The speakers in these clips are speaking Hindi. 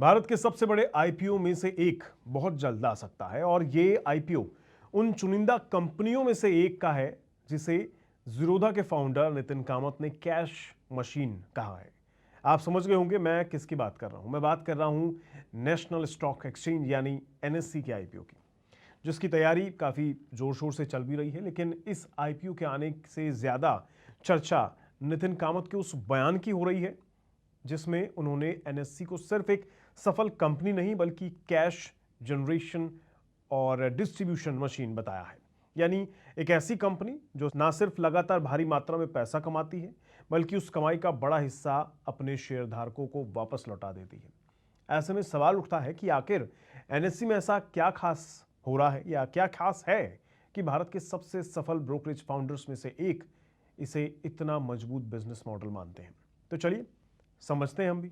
भारत के सबसे बड़े आईपीओ में से एक बहुत जल्द आ सकता है और ये आईपीओ उन चुनिंदा कंपनियों में से एक का है जिसे ज़ीरोधा के फाउंडर नितिन कामत ने कैश मशीन कहा है। आप समझ गए होंगे मैं किसकी बात कर रहा हूं। मैं बात कर रहा हूं नेशनल स्टॉक एक्सचेंज यानी एनएससी के आईपीओ की, जिसकी तैयारी काफ़ी ज़ोर शोर से चल भी रही है। लेकिन इस आईपीओ के आने से ज़्यादा चर्चा नितिन कामत के उस बयान की हो रही है जिसमें उन्होंने एनएससी को सिर्फ एक सफल कंपनी नहीं बल्कि कैश जनरेशन और डिस्ट्रीब्यूशन मशीन बताया है। यानी एक ऐसी कंपनी जो ना सिर्फ लगातार भारी मात्रा में पैसा कमाती है बल्कि उस कमाई का बड़ा हिस्सा अपने शेयरधारकों को वापस लौटा देती है। ऐसे में सवाल उठता है कि आखिर एनएससी में ऐसा क्या खास हो रहा है या क्या खास है कि भारत के सबसे सफल ब्रोकरेज फाउंडर्स में से एक इसे इतना मजबूत बिजनेस मॉडल मानते हैं। तो चलिए समझते हैं हम भी।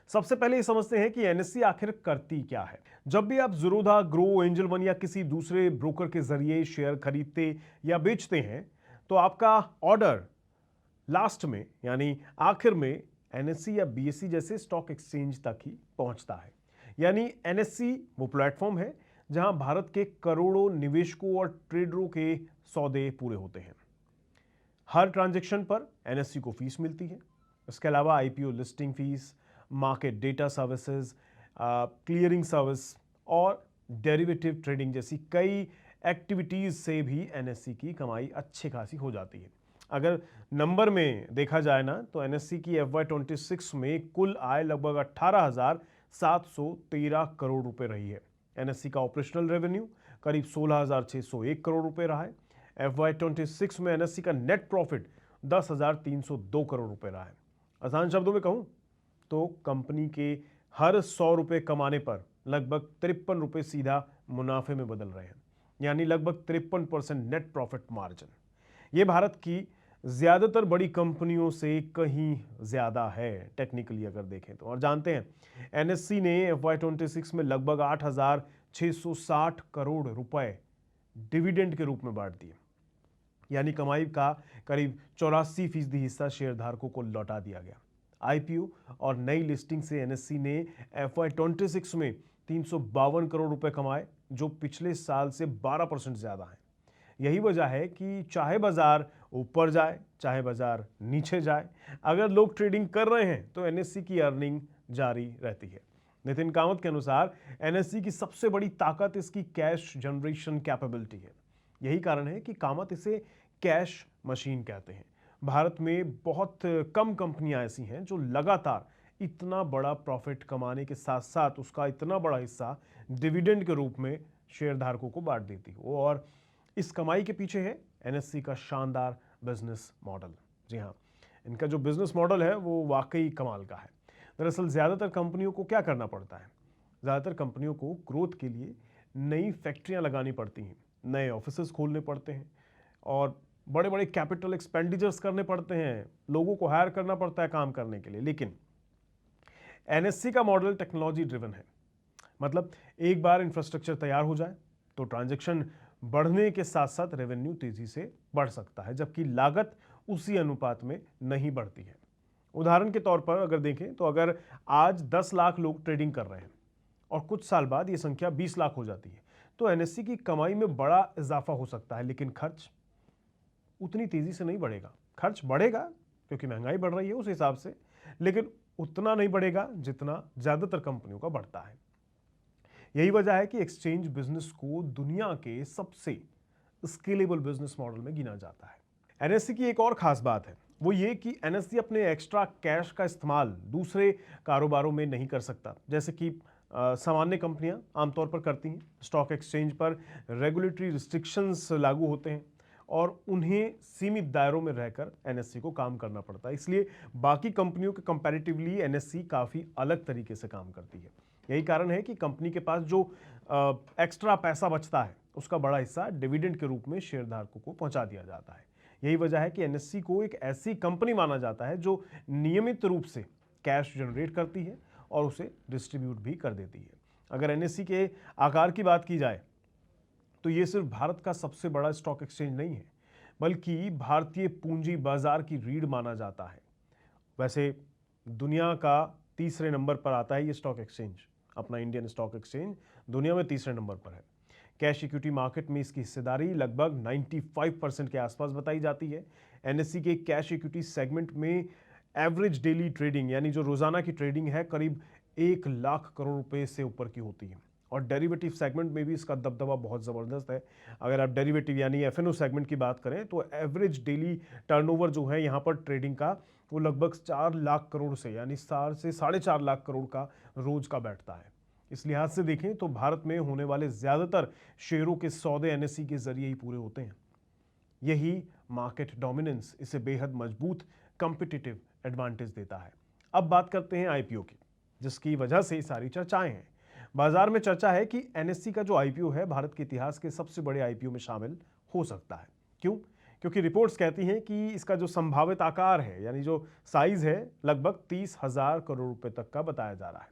सबसे पहले ये समझते हैं कि एनएससी आखिर करती क्या है। जब भी आप ज़ीरोधा, ग्रो, एंजल वन या किसी दूसरे ब्रोकर के जरिए शेयर खरीदते या बेचते हैं तो आपका ऑर्डर लास्ट में यानी आखिर में एनएससी या बीएसई जैसे स्टॉक एक्सचेंज तक ही पहुंचता है। यानी एनएससी वो प्लेटफॉर्म है जहां भारत के करोड़ों निवेशकों और ट्रेडरों के सौदे पूरे होते हैं। हर ट्रांजैक्शन पर एनएससी को फीस मिलती है। इसके अलावा IPO listing fees, market data services, clearing service और डेरिवेटिव ट्रेडिंग जैसी कई एक्टिविटीज़ से भी एनएससी की कमाई अच्छी खासी हो जाती है। अगर नंबर में देखा जाए ना तो एनएससी की FY26 में कुल आय लगभग 18,713 करोड़ रुपए रही है। एनएससी का ऑपरेशनल रेवेन्यू करीब 16,601 करोड़ रुपए रहा है। FY26 में एनएससी का नेट प्रॉफिट 10,302 करोड़ रुपए रहा है। आसान शब्दों में कहूं तो कंपनी के हर 100 रुपए कमाने पर लगभग 53 रुपए सीधा मुनाफे में बदल रहे हैं, यानी लगभग 53% नेट प्रॉफिट मार्जिन। ये भारत की ज्यादातर बड़ी कंपनियों से कहीं ज्यादा है टेक्निकली अगर देखें तो। और जानते हैं एनएससी ने FY26 में लगभग 8,660 करोड़ रुपए डिविडेंड के रूप में बांट दिए, यानी कमाई का करीब 84% हिस्सा शेयरधारकों को लौटा दिया गया। आईपीओ और नई लिस्टिंग से एनएससी ने FY26 में 352 करोड़ रुपए कमाए, जो पिछले साल से 12% ज्यादा है। यही वजह है कि चाहे बाजार ऊपर जाए चाहे बाजार नीचे जाए, अगर लोग ट्रेडिंग कर रहे हैं तो एनएससी की अर्निंग जारी रहती है। नितिन कामत के अनुसार एनएससी की सबसे बड़ी ताकत इसकी कैश जनरेशन कैपेबिलिटी है। यही कारण है कि कामत इसे कैश मशीन कहते हैं। भारत में बहुत कम कंपनियां ऐसी हैं जो लगातार इतना बड़ा प्रॉफिट कमाने के साथ साथ उसका इतना बड़ा हिस्सा डिविडेंड के रूप में शेयरधारकों को बांट देती हो। और इस कमाई के पीछे है एनएससी का शानदार बिजनेस मॉडल। जी हाँ, इनका जो बिजनेस मॉडल है वो वाकई कमाल का है। दरअसल ज़्यादातर कंपनियों को क्या करना पड़ता है? ज़्यादातर कंपनियों को ग्रोथ के लिए नई फैक्ट्रियां लगानी पड़ती हैं, नए ऑफिसेस खोलने पड़ते हैं और बड़े बड़े कैपिटल एक्सपेंडिचर्स करने पड़ते हैं, लोगों को हायर करना पड़ता है काम करने के लिए। लेकिन एनएससी का मॉडल टेक्नोलॉजी ड्रिवन है। मतलब एक बार इंफ्रास्ट्रक्चर तैयार हो जाए तो ट्रांजैक्शन बढ़ने के साथ साथ रेवेन्यू तेजी से बढ़ सकता है, जबकि लागत उसी अनुपात में नहीं बढ़ती है। उदाहरण के तौर पर अगर देखें तो अगर आज 10 लाख लोग ट्रेडिंग कर रहे हैं और कुछ साल बाद ये संख्या 20 लाख हो जाती है तो एनएससी की कमाई में बड़ा इजाफा हो सकता है, लेकिन खर्च उतनी तेजी से नहीं बढ़ेगा। खर्च बढ़ेगा क्योंकि महंगाई बढ़ रही है उस हिसाब से, लेकिन उतना नहीं बढ़ेगा जितना ज्यादातर कंपनियों का बढ़ता है। यही वजह है कि एक्सचेंज बिजनेस को दुनिया के सबसे स्केलेबल बिजनेस मॉडल में गिना जाता है। एनएससी की एक और खास बात है वो ये कि एनएससी अपने एक्स्ट्रा कैश का इस्तेमाल दूसरे कारोबारों में नहीं कर सकता, जैसे कि सामान्य कंपनियां आमतौर पर करती हैं। स्टॉक एक्सचेंज पर रेगुलेटरी रिस्ट्रिक्शंस लागू होते हैं और उन्हें सीमित दायरों में रहकर एनएससी को काम करना पड़ता है। इसलिए बाकी कंपनियों के कंपैरेटिवली एनएससी काफ़ी अलग तरीके से काम करती है। यही कारण है कि कंपनी के पास जो एक्स्ट्रा पैसा बचता है उसका बड़ा हिस्सा डिविडेंड के रूप में शेयरधारकों को पहुंचा दिया जाता है। यही वजह है कि एनएससी को एक ऐसी कंपनी माना जाता है जो नियमित रूप से कैश जनरेट करती है और उसे डिस्ट्रीब्यूट भी कर देती है। अगर एनएससी के आकार की बात की जाए तो ये सिर्फ भारत का सबसे बड़ा स्टॉक एक्सचेंज नहीं है, बल्कि भारतीय पूंजी बाजार की रीढ़ माना जाता है। वैसे दुनिया का तीसरे नंबर पर आता है ये स्टॉक एक्सचेंज। अपना इंडियन स्टॉक एक्सचेंज दुनिया में तीसरे नंबर पर है। कैश इक्विटी मार्केट में इसकी हिस्सेदारी लगभग 95% के आसपास बताई जाती है। एनएससी के कैश इक्विटी सेगमेंट में एवरेज डेली ट्रेडिंग यानी जो रोजाना की ट्रेडिंग है करीब 1 लाख करोड़ रुपए से ऊपर की होती है। और डेरिवेटिव सेगमेंट में भी इसका दबदबा बहुत ज़बरदस्त है। अगर आप डेरिवेटिव यानी एफएनओ सेगमेंट की बात करें तो एवरेज डेली टर्नओवर जो है यहाँ पर ट्रेडिंग का वो लगभग 4 लाख करोड़ से यानी 4 से 4.5 लाख करोड़ का रोज का बैठता है। इस लिहाज से देखें तो भारत में होने वाले ज़्यादातर शेयरों के सौदे एनएससी के जरिए ही पूरे होते हैं। यही मार्केट डोमिनेंस इसे बेहद मजबूत कॉम्पिटिटिव एडवांटेज देता है। अब बात करते हैं आईपीओ की, जिसकी वजह से सारी चर्चाएं हैं। बाजार में चर्चा है कि एनएससी का जो आईपीओ है भारत के इतिहास के सबसे बड़े आईपीओ में शामिल हो सकता है। क्यों? क्योंकि रिपोर्ट्स कहती हैं कि इसका जो संभावित आकार है यानी जो साइज है लगभग 30,000 करोड़ रुपए तक का बताया जा रहा है।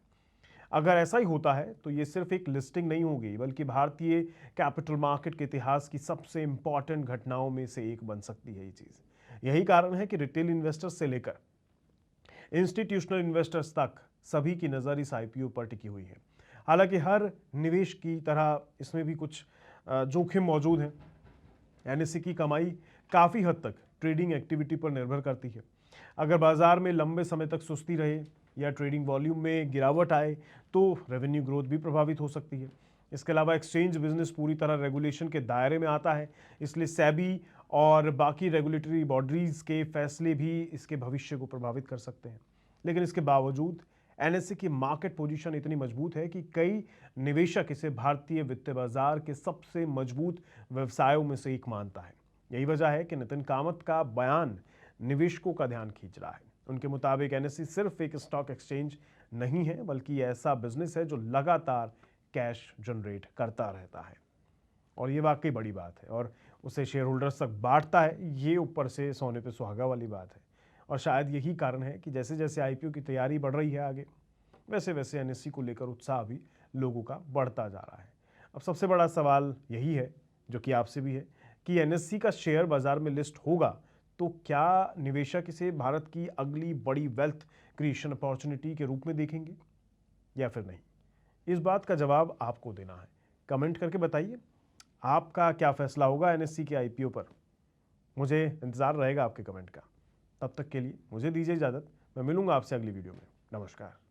अगर ऐसा ही होता है तो ये सिर्फ एक लिस्टिंग नहीं होगी बल्कि भारतीय कैपिटल मार्केट के इतिहास की सबसे इंपॉर्टेंट घटनाओं में से एक बन सकती है ये चीज। यही कारण है कि रिटेल इन्वेस्टर्स से लेकर इंस्टीट्यूशनल इन्वेस्टर्स तक सभी की नजर इस आईपीओ पर टिकी हुई है। हालांकि हर निवेश की तरह इसमें भी कुछ जोखिम मौजूद हैं। एनएससी की कमाई काफ़ी हद तक ट्रेडिंग एक्टिविटी पर निर्भर करती है। अगर बाजार में लंबे समय तक सुस्ती रहे या ट्रेडिंग वॉल्यूम में गिरावट आए तो रेवेन्यू ग्रोथ भी प्रभावित हो सकती है। इसके अलावा एक्सचेंज बिजनेस पूरी तरह रेगुलेशन के दायरे में आता है, इसलिए सेबी और बाकी रेगुलेटरी बॉडीज के फैसले भी इसके भविष्य को प्रभावित कर सकते हैं। लेकिन इसके बावजूद एनएससी की मार्केट पोजीशन इतनी मजबूत है कि कई निवेशक इसे भारतीय वित्तीय बाजार के सबसे मजबूत व्यवसायों में से एक मानता है। यही वजह है कि नितिन कामत का बयान निवेशकों का ध्यान खींच रहा है। उनके मुताबिक एनएससी सिर्फ एक स्टॉक एक्सचेंज नहीं है बल्कि ऐसा बिजनेस है जो लगातार कैश जनरेट करता रहता है। और ये वाकई बड़ी बात है और उसे शेयर होल्डर्स तक बांटता है, ये ऊपर से सोने पे सुहागा वाली बात है। और शायद यही कारण है कि जैसे जैसे आईपीओ की तैयारी बढ़ रही है आगे, वैसे वैसे एनएससी को लेकर उत्साह भी लोगों का बढ़ता जा रहा है। अब सबसे बड़ा सवाल यही है जो कि आपसे भी है कि एनएससी का शेयर बाजार में लिस्ट होगा तो क्या निवेशक इसे भारत की अगली बड़ी वेल्थ क्रिएशन अपॉर्चुनिटी के रूप में देखेंगे या फिर नहीं? इस बात का जवाब आपको देना है। कमेंट करके बताइए आपका क्या फैसला होगा एनएससी के आईपीओ पर। मुझे इंतजार रहेगा आपके कमेंट का। तब तक के लिए मुझे दीजिए इजाज़त। मैं मिलूंगा आपसे अगली वीडियो में। नमस्कार।